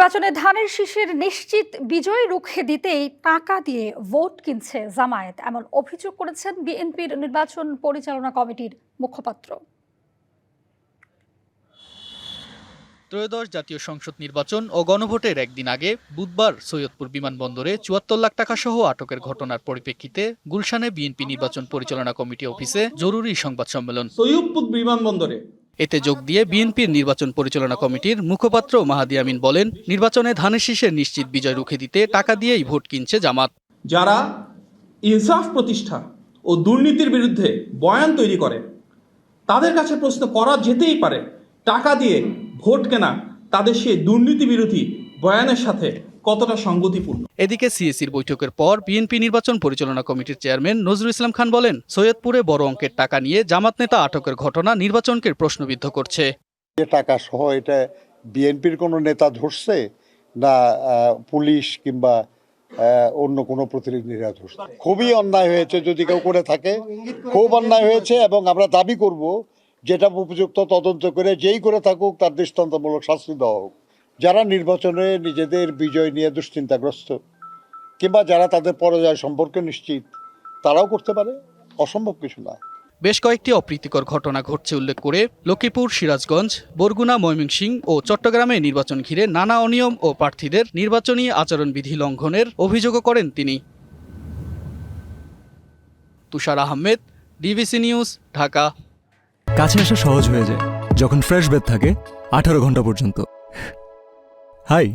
নির্বাচনে ধানের শীষের নিশ্চিত বিজয় রুখে দিতেই টাকা দিয়ে ভোট কিনছে জামায়াত, এমন অভিযোগ করেছেন বিএনপির নির্বাচন পরিচালনা কমিটির মুখপাত্র। ত্রয়োদশ জাতীয় সংসদ নির্বাচন ও গণভোটের একদিন আগে বুধবার সৈয়দপুর বিমানবন্দরে ৭৪ লাখ টাকা সহ আটকের ঘটনার পরিপ্রেক্ষিতে গুলশানে বিএনপি নির্বাচন পরিচালনা কমিটি অফিসে জরুরি সংবাদ সম্মেলন। সৈয়দপুর বিমানবন্দরে এতে যোগ দিয়ে বিএনপির নির্বাচন পরিচালনা কমিটির মুখপাত্র মাহাদি আমিন বলেন, নির্বাচনে ধানের শীষের নিশ্চিত বিজয় রুখে দিতে টাকা দিয়েই ভোট কিনছে জামাত। যারা ইনসাফ প্রতিষ্ঠা ও দুর্নীতির বিরুদ্ধে বয়ান তৈরি করে তাদের কাছে প্রশ্ন করা যেতেই পারে, টাকা দিয়ে ভোট কেনা তাদের সেই দুর্নীতি বিরোধী বয়ানের সাথে কতটা সঙ্গতিপূর্ণ। এদিকে সিএসির বৈঠকের পর বিএনপি নির্বাচন পরিচালনা কমিটির চেয়ারম্যান নজরুল ইসলাম খান বলেন, সৈয়দপুরে বড় অঙ্কের টাকা নিয়ে জামাত নেতা আটকের ঘটনা নির্বাচনকে প্রশ্নবিদ্ধ করছে। টাকা সহ এটা বিএনপির কোনো নেতা ধরছে না পুলিশ কিংবা অন্য কোনো প্রতিনিধিরা ধরছে? খুবই অন্যায় হয়েছে, যদি কেউ করে থাকে খুব অন্যায় হয়েছে এবং আমরা দাবি করব যেটা উপযুক্ত তদন্ত করে যেই করে থাকুক তার দৃষ্টান্তমূলক শাস্তি দেওয়া হোক। যারা নির্বাচনে নিজেদের বিজয় নিয়ে দুশ্চিন্তাগ্রস্ত কিংবা যারা তাদের পরাজয় সম্পর্কে নিশ্চিত, তারাও করতে পারে, অসম্ভব কিছু না। বেশ কয়েকটি অপ্রীতিকর ঘটনা ঘটছে উল্লেখ করে লক্ষ্মীপুর, সিরাজগঞ্জ, বরগুনা, ময়মনসিংহ ও চট্টগ্রামে নির্বাচন ঘিরে নানা অনিয়ম ও প্রার্থীদের নির্বাচনী আচরণবিধি লঙ্ঘনের অভিযোগও করেন তিনি। তুষার আহমেদ, ডিবিসি নিউজ, ঢাকা। কাছে আসা সহজ হয়ে যায় যখন ফ্রেশ বেড থাকে 18 ঘন্টা পর্যন্ত। হাই।